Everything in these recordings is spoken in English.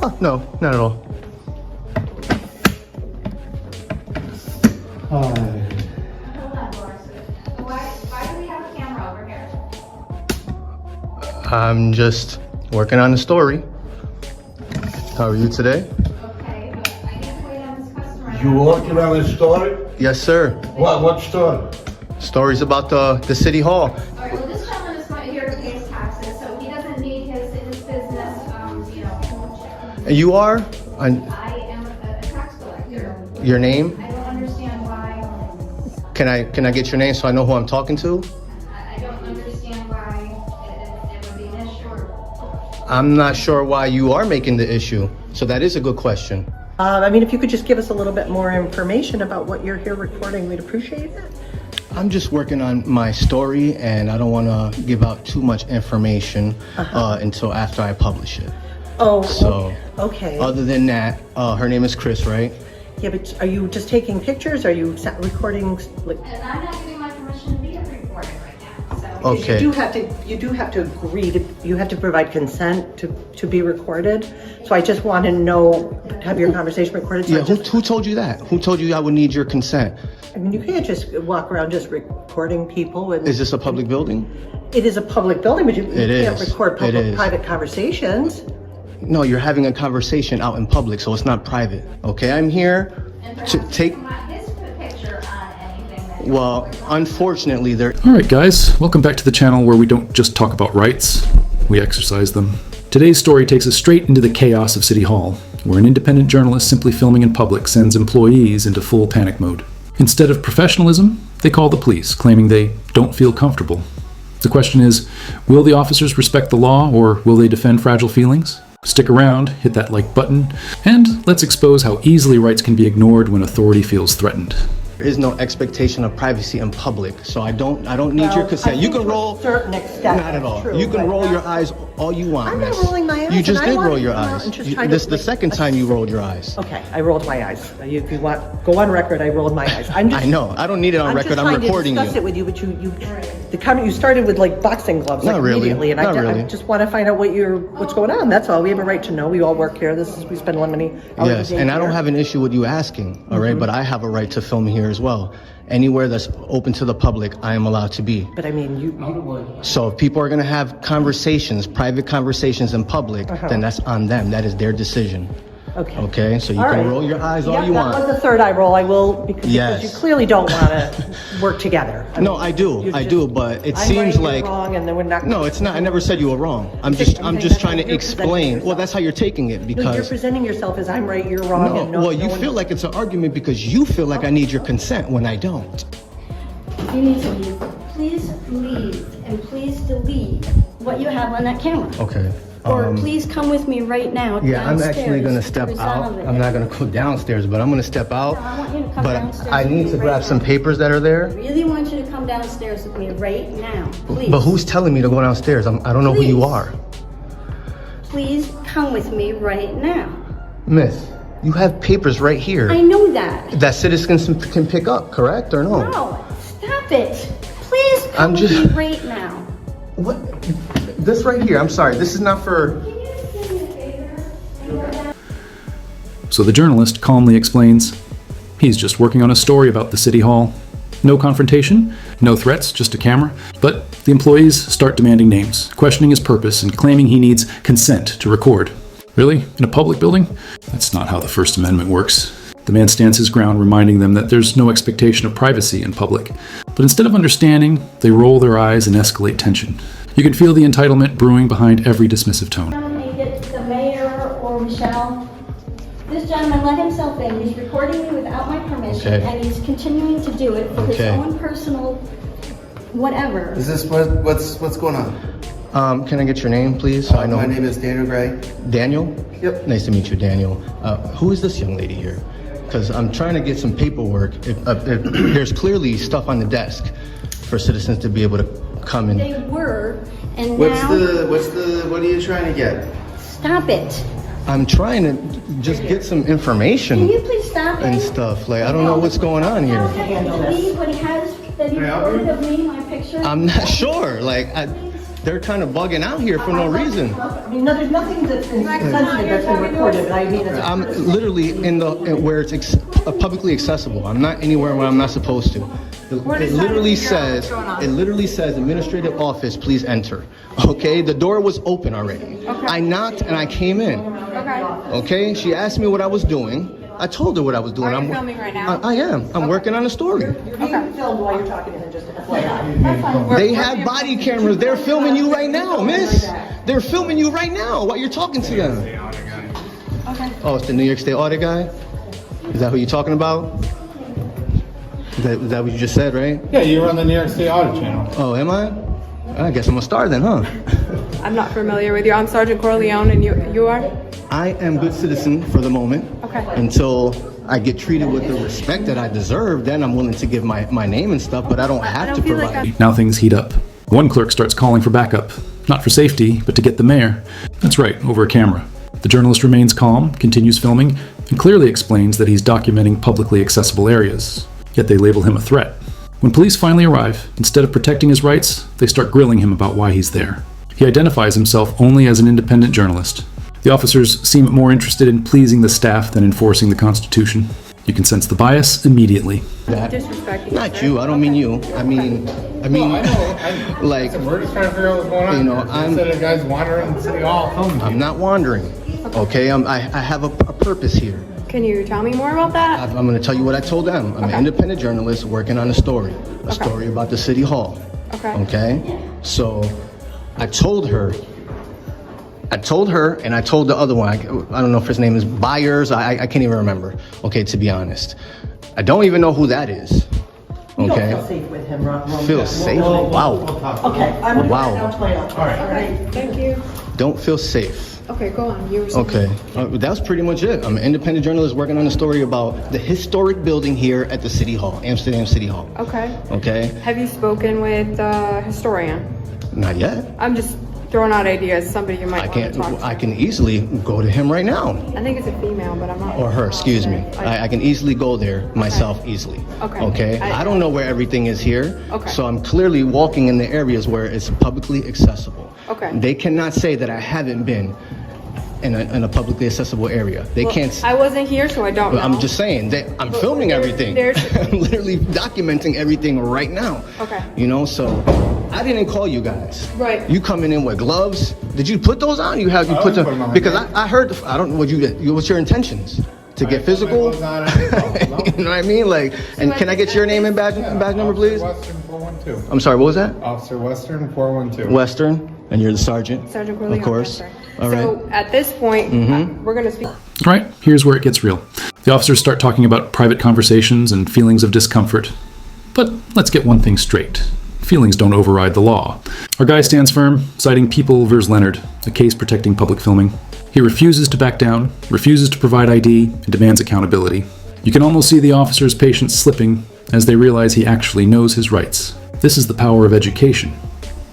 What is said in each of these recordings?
Oh, no, not at all. Hold on, Boris. Why do we have a camera over here? I'm just working on the story. How are you today? Okay, but I need to wait on this customer. You working on this story? Yes, sir. What story? Stories about the city hall. All right, well, this gentleman is not here to pay his taxes, so he doesn't need his business, And you are? I am a tax collector. Your name? I don't understand why, Can I get your name so I know who I'm talking to? I don't understand why it would be an issue or... I'm not sure why you are making the issue. So that is a good question. I mean, if you could just give us a little bit more information about what you're here recording, we'd appreciate it. I'm just working on my story, and I don't want to give out too much information until after I publish it. Oh, So, okay. Other than that, her name is Chris, right? Yeah, but are you just taking pictures? Are you recording? Like, And I'm not giving my permission to be recorded right now, so... Okay. You do have to agree to, you have to provide consent to be recorded. So I just want to know, have your conversation recorded. So Yeah, who told you that? Who told you I would need your consent? I mean, you can't just walk around just recording people. And Is this a public building? it is a public building, but you can't is. record It is. private conversations. No, you're having a conversation out in public, so it's not private. Okay, I'm here And to perhaps take. you want his picture on anything that... Well, unfortunately, there. All right, guys, welcome back to the channel where we don't just talk about rights, we exercise them. Today's story takes us straight into the chaos of City Hall, where an independent journalist simply filming in public sends employees into full panic mode. Instead of professionalism, they call the police, claiming they don't feel comfortable. The question is, will the officers respect the law, or will they defend fragile feelings? Stick around, hit that like button, and let's expose how easily rights can be ignored when authority feels threatened. There is no expectation of privacy in public, so I don't need your consent. You can roll. Certain extent. Not at all. True, You can but roll your not- eyes all you want, I'm not miss. rolling my eyes, You just and I did wanted roll to your come out eyes. and just You- try to, This is the like, second time you rolled your eyes. Okay, I rolled my eyes. If you want, go on record, I rolled my eyes. I'm just, I know. I don't need it on record. I'm recording I'm just trying to you. discuss it with you, but the comment, you started with like boxing gloves, like Not really. immediately, and Not I really. just want to find out what's going on. That's all. We have a right to know. We all work here. We spend many hours Yes, a day and I don't here. have an issue with you asking, all right? But I have a right to film here as well. Anywhere that's open to the public, I am allowed to be. But I mean, So if people are going to have conversations, private conversations in public, then that's on them. That is their decision. okay. Okay? So you All can right. roll your eyes all Yeah, you that want. was the third eye roll. I will, because Yes. you clearly don't want to work together. No, I do. I do, but it I'm seems right, like you're wrong, and then we're not. no, it's not. I never said you were wrong. I'm saying just that's trying how to you're explain. presenting Well, that's how you're taking it No, you're because presenting yourself as I'm right, you're wrong, and well, no you one- feel like it's an argument because you feel like I need your consent when I don't. You need to leave. Please leave, and please delete what you have on that camera. Okay. Or please come with me right now Yeah, I'm downstairs actually gonna to step out. resolve it. I'm not gonna go downstairs, but I'm gonna step out. No, I want you to come But downstairs I with need me to right grab now. some papers that are I there. really want you to come downstairs with me right now, please. But who's telling me to go downstairs? I don't know who you Please. are. Please come with me right now. Miss, you have papers right here I know that. that citizens can pick up, correct or no? No, stop it. Please come I'm with just- me right now. What? This right here, I'm sorry, this is not for... Can you just do me a favor? So the journalist calmly explains he's just working on a story about the city hall. No confrontation, no threats, just a camera. But the employees start demanding names, questioning his purpose, and claiming he needs consent to record. Really? In a public building? That's not how the First Amendment works. The man stands his ground, reminding them that there's no expectation of privacy in public. But instead of understanding, they roll their eyes and escalate tension. You can feel the entitlement brewing behind every dismissive tone. Make it the mayor or Michelle. This gentleman let himself in. He's recording me without my permission, Okay. and he's continuing to do it for his Okay. own personal whatever. Is this what's going on? Can I get your name, please? So I know. My name is Daniel Gray. Daniel? Yep. Nice to meet you, Daniel. Who is this young lady here? Because I'm trying to get some paperwork. If there's clearly stuff on the desk for citizens to be able to come in. They were, and What now are you trying to get? stop it. I'm trying to just get some Can information you please stop it? and stuff. Like, I don't know what's going on here. Leave what he has that he Can I help recorded you? of me, my picture. I'm not sure. Like, They're kind of bugging out here for no reason. I mean, no, there's nothing that's been sensitive that's been recorded, but I mean, I'm literally where it's publicly accessible. I'm not anywhere where I'm not supposed to. It literally says, administrative office, please enter. Okay, the door was open already. I knocked and I came in. Okay, she asked me what I was doing. I told her what I was doing. Are you filming right now? I am. I'm working on a story. you're being filmed while you're talking to him, just FYI. They have body cameras. They're filming you right now, miss. They're filming you right now while you're talking to them. Okay. Oh, it's the New York State Audit guy? Is that who you're talking about? Is that what you just said, right? Yeah, you run the New York State Audit channel. Oh, am I? I guess I'm a star then, huh? I'm not familiar with you. I'm Sergeant Corleone, and you are? I am good citizen for the moment. Okay. Until I get treated with the respect that I deserve, then I'm willing to give my name and stuff, but I don't have to feel like provide. Now things heat up. One clerk starts calling for backup, not for safety, but to get the mayor. That's right, over a camera. The journalist remains calm, continues filming, and clearly explains that he's documenting publicly accessible areas. Yet they label him a threat. When police finally arrive, instead of protecting his rights, they start grilling him about why he's there. He identifies himself only as an independent journalist. The officers seem more interested in pleasing the staff than enforcing the Constitution. You can sense the bias immediately. Disrespecting. Not you. I don't mean you. I mean, like, We're just trying to figure out what's going on. You know, here. Instead of guys wandering the city hall filming. I'm not wandering. Okay, I have a purpose here. Can you tell me more about that? I'm going to tell you what I told them. I'm an independent journalist working on a story about the city hall. Okay. So I told her, and I told the other one. I don't know if his name is Byers. I can't even remember. Okay, to be honest, I don't even know who that is. You Okay. don't feel safe with him, Ron. Feel safe? Wow. Okay, I'm Wow. now play out. All right. Thank you. Don't feel safe. Okay, go on. You were saying. Okay, that was pretty much it. I'm an independent journalist working on a story about the historic building here at the City Hall, Amsterdam City Hall. Okay. Okay, Have you spoken with the historian? not yet. I'm just throwing out ideas. Somebody you might want to talk to. I can easily go to him right now. I think it's a female, but I'm not. Or her, excuse me. I can easily go there myself easily. Okay. Okay, I don't know where everything is here. Okay. So I'm clearly walking in the areas where it's publicly accessible. Okay. They cannot say that I haven't been in a publicly accessible area. They Well, can't. I wasn't here, so I don't know. I'm just saying that I'm filming everything. I'm literally documenting everything right now. Okay. You know, so I didn't call you guys. Right. You coming in with gloves? Did you put those on? You put didn't put them them on. because I heard. I don't know what's your intentions. To get physical? You know what I mean? Like, and can I get your name and badge number, please? Western 412. I'm sorry. What was that? Officer Western 412. Western, and you're the sergeant. Sergeant Corleone. Of course. yes, sir. All right. So at this point, we're going to speak. All right, here's where it gets real. The officers start talking about private conversations and feelings of discomfort. But let's get one thing straight. Feelings don't override the law. Our guy stands firm, citing People v. Leonard, a case protecting public filming. He refuses to back down, refuses to provide ID, and demands accountability. You can almost see the officer's patience slipping as they realize he actually knows his rights. This is the power of education.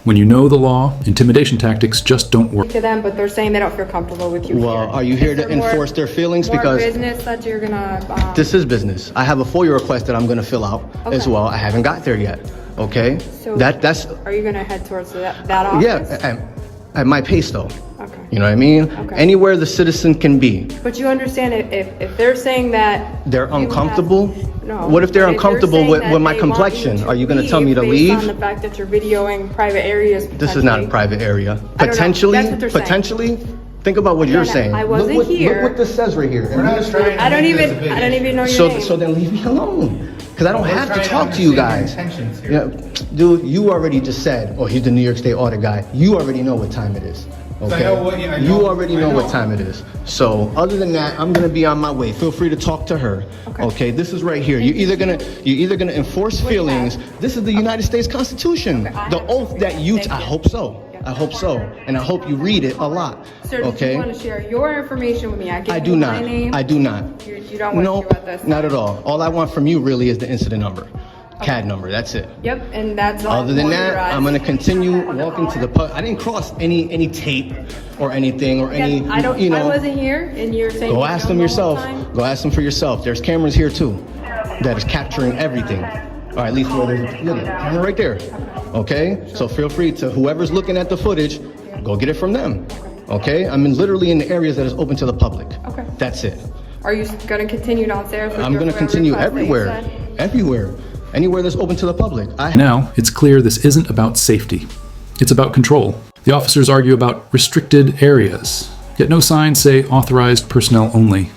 When you know the law, intimidation tactics just don't work. to them, but they're saying they don't feel comfortable with you Well, here. are you here Is to there more- enforce their feelings? more Because business that you're gonna. this is business. I have a FOIA request that I'm going to fill out as Okay. well. I haven't got there yet. Okay. So That's Are you gonna head towards that office? yeah. At my pace though. Okay. You know what I mean? Okay. Anywhere the citizen can be. But you understand if they're saying that They're you have- uncomfortable? No. What if they're But uncomfortable saying with that my they want complexion? you Are you gonna tell me to based leave? on the fact that you're videoing private areas. This is not a potentially? private area. I don't know. Potentially, That's what they're saying. potentially. Think about what you're no, saying. I wasn't look here. what this says right here. I don't even know your So name. then leave me alone. Because I don't have to trying to talk to you understand guys. your intentions here. Yeah, dude, you already just said, oh, he's the New York State Audit guy. You already know what time it is. Okay. I know what you- I You know- already I know what know. time it is. So other than that, I'm gonna be on my way. Feel free to talk to her. Okay. This is right here. You're either gonna enforce feelings. This is the United States Constitution. The oath that you. I hope so. I hope so, and I hope you read it a lot. Sir, do Okay. you want to share your information with me? I do not. My name. I do not. You don't want No, to do at this. not at all. All I want from you really is the incident number, CAD number. That's it. Yep, and that's all. Other than for that, your eyes. I'm gonna continue walking to the pub. I didn't cross any tape or anything or any. Again, I wasn't here, and you're saying. Go you ask don't them know all the yourself. time? Go ask them for yourself. There's cameras here too, that is capturing everything. Or at least where there's look, camera right there. okay? So feel free to, whoever's looking at the footage, go get it from them, okay? I'm literally in the areas that is open to the public. Okay. That's it. Are you gonna continue downstairs? I'm gonna continue everywhere, everywhere. Anywhere that's open to the public. Now, it's clear this isn't about safety. It's about control. The officers argue about restricted areas, yet no signs say authorized personnel only.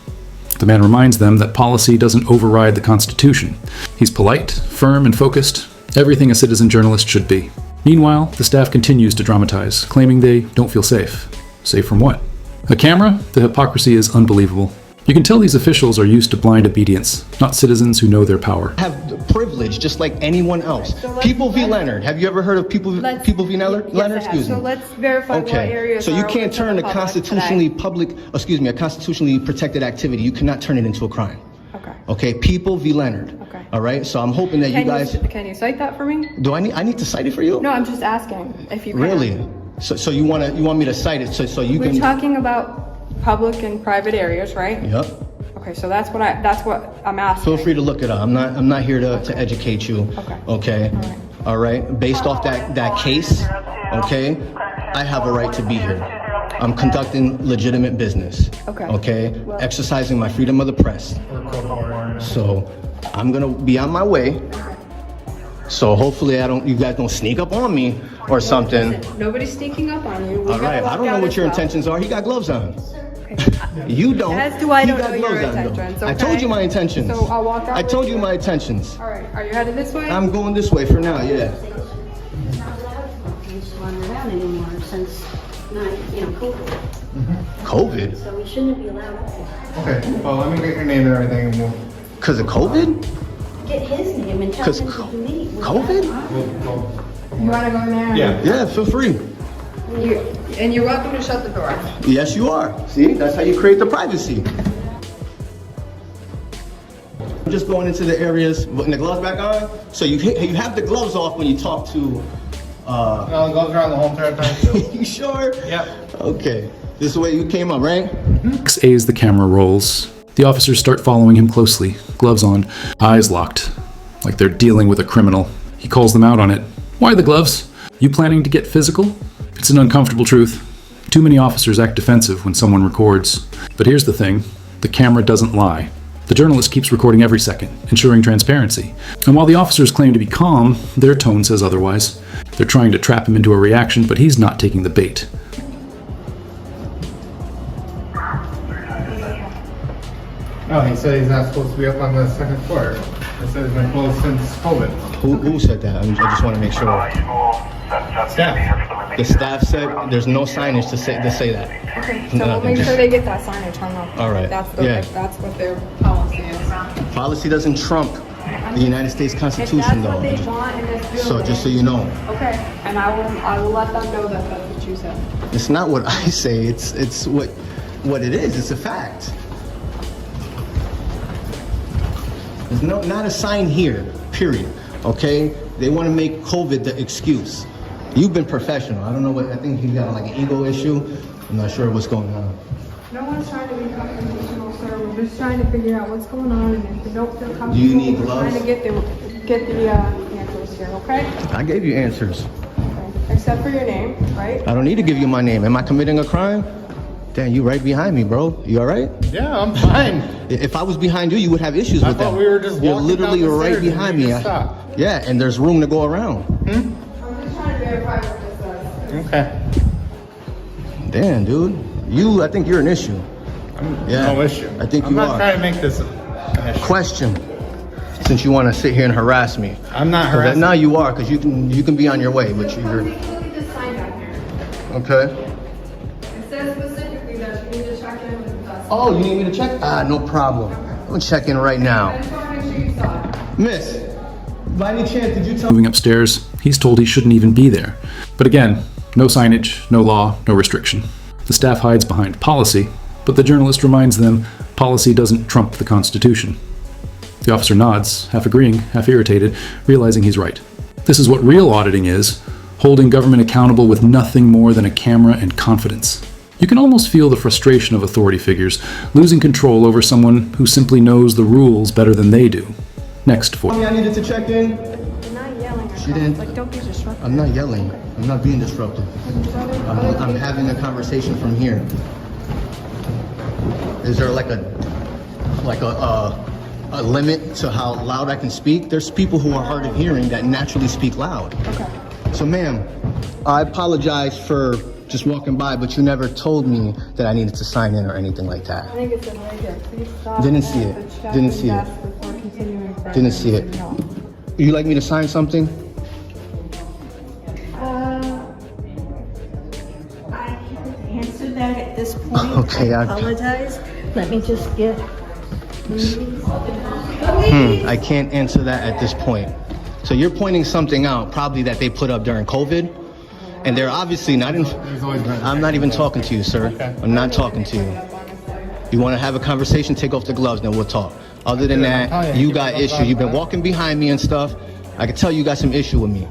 The man reminds them that policy doesn't override the Constitution. He's polite, firm, and focused, everything a citizen journalist should be. Meanwhile, the staff continues to dramatize, claiming they don't feel safe. Safe from what? A camera? The hypocrisy is unbelievable. You can tell these officials are used to blind obedience, not citizens who know their power. Have the privilege just like anyone else. People v. Leonard. Have you ever heard of People v. Leonard? Leonard, excuse me. So let's verify what areas So you are can't open to turn the a public constitutionally today. a constitutionally protected activity. You cannot turn it into a crime. Okay. Okay, People v. Leonard. Okay. All right. So I'm hoping that you guys. Can you cite that for me? Do I need to cite it for you? No, I'm just asking if you can. Really? So you want me to cite it so you We're can. talking about public and private areas, right? Yep. Okay, so that's what I'm asking. Feel free to look it up. I'm not here to educate you. Okay. Okay. All right. Based off that case, okay, I have a right to be here. I'm conducting legitimate business. Okay. Okay. Exercising my freedom of the press. So I'm gonna be on my way. So hopefully you guys don't sneak up on me or something. Listen, nobody's sneaking up on you. All right. I don't know what your intentions are. He got gloves on. You don't. As do I He don't got know your gloves on, though. intentions, I told okay? you my intentions. So I'll walk out I told with you you. my intentions. All right, are you headed this way? I'm going this way for now, yeah. Not allowed to wander around anymore since, COVID. COVID? So we shouldn't be allowed up there. Okay, well, let me get your name and everything and we'll... Because of COVID? Get his name and tell 'Cause him to meet. COVID? You wanna go in there? Yeah. Yeah, feel free. And you're welcome to shut the door. Yes, you are. See, that's how you create the privacy. I'm just going into the areas, putting the gloves back on. So you have the gloves off when you talk to, No, the gloves are on the whole entire time, so... you sure? Yep. Okay. This is the way you came up, right? As the camera rolls, the officers start following him closely, gloves on, eyes locked, like they're dealing with a criminal. He calls them out on it. Why the gloves? You planning to get physical? It's an uncomfortable truth. Too many officers act defensive when someone records. But here's the thing, the camera doesn't lie. The journalist keeps recording every second, ensuring transparency. And while the officers claim to be calm, their tone says otherwise. They're trying to trap him into a reaction, but he's not taking the bait. Oh, he said he's not supposed to be up on the second floor. He said he's been closed since COVID. Who said that? I just want to make sure. Staff. The staff said there's no signage to say that. Okay, so we'll Nothing, make just- sure they get that signage hung up. All right, That's yeah. that's what their policy is. Policy doesn't trump the United States If Constitution, that's what they though. want in this building. So just so you know, Okay, and I will let them know that that's what you said. it's not what I say. It's what it is. It's a fact. There's not a sign here. Period. Okay. They want to make COVID the excuse. You've been professional. I don't know what. I think you got like an ego issue. I'm not sure what's going on. No one's trying to be confrontational, sir. We're just trying to figure out what's going on, and if you don't feel comfortable, Do you need we're gloves? trying to get the answers here, okay? I gave you answers. Okay. Except for your name, right? I don't need to give you my name. Am I committing a crime? Damn, you right behind me, bro. You all right? Yeah, I'm fine. If I was behind you, you would have issues I with that. thought we were just You're walking literally down the right stairs and behind you me. just stopped. Yeah, and there's room to go around. I'm just trying to verify what this says. Okay. Damn, dude. I think you're an issue. Yeah. No issue. I think I'm you not are. trying to make this an issue. Question. Since you want to sit here and harass me. I'm not 'Cause harassing. now you are, because you can be on your way, but you're... Take a look at this sign back here. Okay. It says specifically that you need to check in with us. Oh, you need me to check? No problem. I'm checking right I now. just want to make sure you saw it. Miss, by any chance, did you tell Moving upstairs, he's told he shouldn't even be there. But again, no signage, no law, no restriction. The staff hides behind policy, but the journalist reminds them policy doesn't trump the Constitution. The officer nods, half agreeing, half irritated, realizing he's right. This is what real auditing is, holding government accountable with nothing more than a camera and confidence. You can almost feel the frustration of authority figures, losing control over someone who simply knows the rules better than they do. Next for... me I needed to check in? You're not yelling at She didn't. Like, don't be disruptive. I'm not yelling. I'm not being disruptive. I'm having a conversation from here. Is there like a limit to how loud I can speak? There's people who are hard of hearing that naturally speak loud. Okay. So ma'am, I apologize for just walking by, but you never told me that I needed to sign in or anything like that. I think it's in right here. Please stop. Didn't see it. at the check-in Didn't see it. desk before continuing further. Didn't see it. No. Would you like me to sign something? I can't answer that at this point. Okay, I I- apologize. Let me just get. I can't answer that at this point. So you're pointing something out, probably that they put up during COVID, and they're obviously not in. There's always been. I'm not even talking to you, sir. I'm not talking to you. You want to have a conversation? Take off the gloves, then we'll talk. Other than that, you got issues. You've been walking behind me and stuff. I can tell you got some issue with me.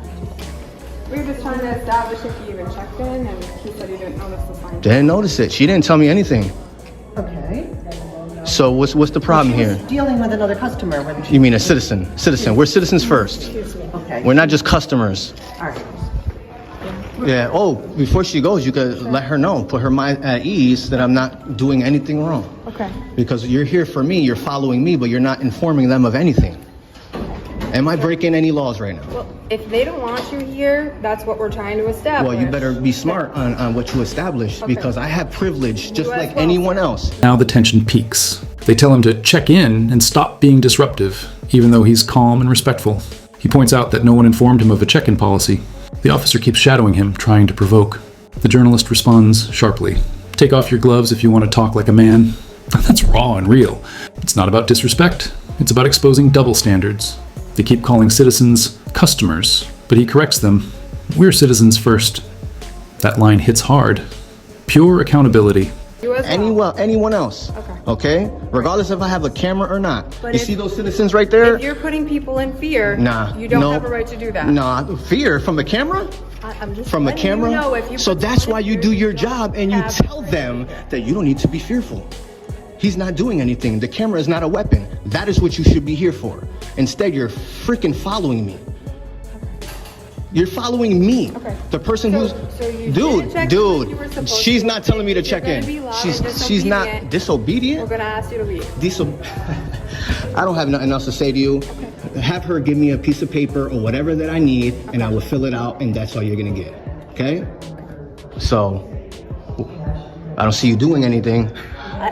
We were just trying to establish if you even checked in, and he said he didn't notice the sign. Didn't notice it. She didn't tell me anything. Okay. So what's the problem She was here? dealing with another customer when she. You mean a citizen? Citizen. We're citizens first. Excuse me. Okay. We're not just customers. All right. Yeah. Oh, before she goes, you could let her know, put her mind at ease that I'm not doing anything wrong. Okay. Because you're here for me, you're following me, but you're not informing them of anything. Am I breaking any laws right now? Well, if they don't want you here, that's what we're trying to establish. Well, you better be smart on what you establish, because I have privilege just as like well, anyone sir. else. Now the tension peaks. They tell him to check in and stop being disruptive, even though he's calm and respectful. He points out that no one informed him of a check-in policy. The officer keeps shadowing him, trying to provoke. The journalist responds sharply. Take off your gloves if you want to talk like a man. That's raw and real. It's not about disrespect. It's about exposing double standards. They keep calling citizens customers, but he corrects them. We're citizens first. That line hits hard. Pure accountability. You as well. Anyone else. Okay? Regardless if I have a camera or not. But You if- see those citizens right there? If you're putting people in fear, Nah. you don't no, have a right to do that. Nah, fear from a camera? I'm just From a letting camera? You know if you So put that's someone why in you fear, do your don't job and you have tell the right them to do that you don't need to be fearful. He's not doing anything. The camera is not a weapon. That is what you should be here for. Instead, you're freaking following me. You're following me. Okay. The person So- who's so you didn't check in when you were supposed she's to. not telling me to If check you're in. gonna be loud She's and she's not We're disobedient. gonna ask you to leave. I don't have nothing else to say to you. Have her give me a piece of paper or whatever that I need, and I will fill it out, and that's all you're gonna get. Okay? So, I don't see you doing anything.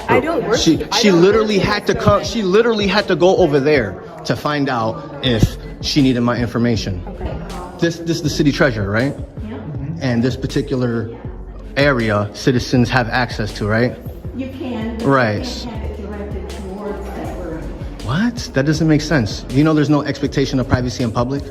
I don't work. She literally had to come. She literally had to go over there to find out if she needed my information. Okay. This is the city treasurer, right? Yeah. And this particular area, citizens have access to, right? You can. But Right. You can't have it directed towards that room. What? That doesn't make sense. You know there's no expectation of privacy in public?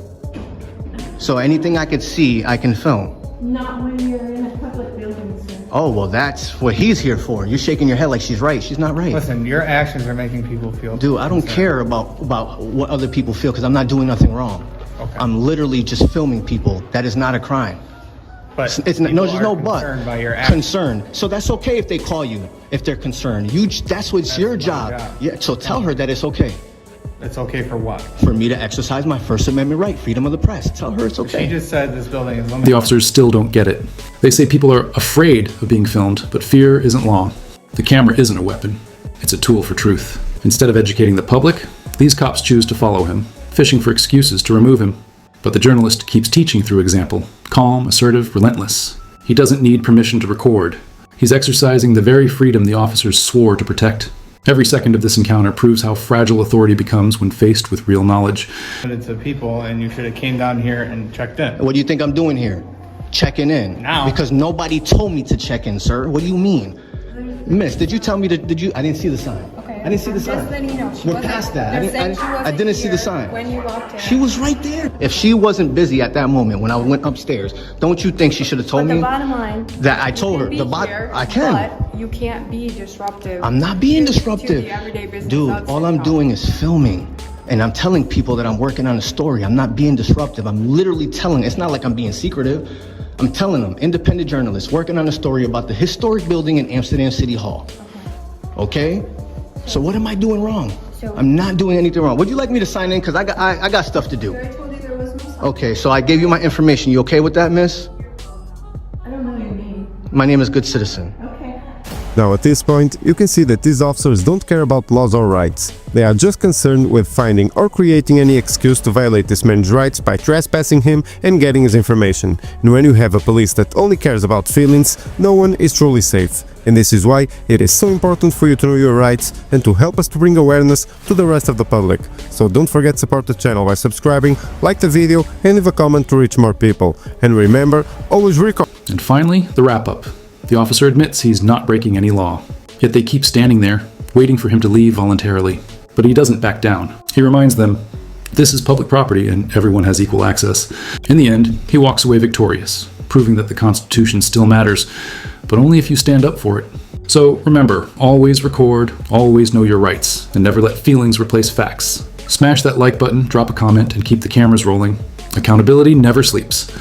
So anything I could see, I can film. Not when you're in a public building, sir. Oh, well, that's what he's here for. You're shaking your head like she's right. She's not right. Listen, your actions are making people feel. Dude, I don't concerned. care about what other people feel because I'm not doing nothing wrong. Okay. I'm literally just filming people. That is not a crime. But It's not, no, people there's are no but. concerned by your actions. Concerned. So that's okay if they call you, if they're concerned. That's what's your my job. job. Yeah. So tell her that it's okay It's okay for what? for me to exercise my First Amendment right, freedom of the press. Tell her it's She okay. just said this building is limited. The officers still don't get it. They say people are afraid of being filmed, but fear isn't law. The camera isn't a weapon. It's a tool for truth. Instead of educating the public, these cops choose to follow him, fishing for excuses to remove him. But the journalist keeps teaching through example. Calm, assertive, relentless. He doesn't need permission to record. He's exercising the very freedom the officers swore to protect. Every second of this encounter proves how fragile authority becomes when faced with real knowledge. Limited to people, and you should have came down here and checked in. What do you think I'm doing here? Checking in. Now. Because nobody told me to check in, sir. What do you mean? Miss, did you tell me I didn't see the sign. Okay. I didn't see the sign. Just letting you know, she We're wasn't- past that. they're saying she I wasn't didn't see the here sign. when you walked in. She was right there. If she wasn't busy at that moment when I went upstairs, don't you think she should have told But me the bottom line. that I you told can her? be here, I can. But you can't be disruptive. I'm not being to disruptive. the everyday business Dude, of all City I'm Hall. doing is filming. And I'm telling people that I'm working on a story. I'm not being disruptive. I'm literally telling. It's not like I'm being secretive. I'm telling them, independent journalists working on a story about the historic building in Amsterdam City Hall. Okay? So what am I doing wrong? So- I'm not doing anything wrong. Would you like me to sign in? Because I got stuff to do. I told you there was no sign. Okay, so I gave you my information. You okay with that, miss? I don't know your name. My name is Good Citizen. Okay. Now at this point, you can see that these officers don't care about laws or rights. They are just concerned with finding or creating any excuse to violate this man's rights by trespassing him and getting his information. And when you have a police that only cares about feelings, no one is truly safe. And this is why it is so important for you to know your rights and to help us to bring awareness to the rest of the public. So don't forget to support the channel by subscribing, like the video and leave a comment to reach more people. And remember, always record. And finally, the wrap-up. The officer admits he's not breaking any law. Yet they keep standing there, waiting for him to leave voluntarily. But he doesn't back down. He reminds them, this is public property and everyone has equal access. In the end, he walks away victorious, proving that the Constitution still matters, but only if you stand up for it. So remember, always record, always know your rights, and never let feelings replace facts. Smash that like button, drop a comment, and keep the cameras rolling. Accountability never sleeps.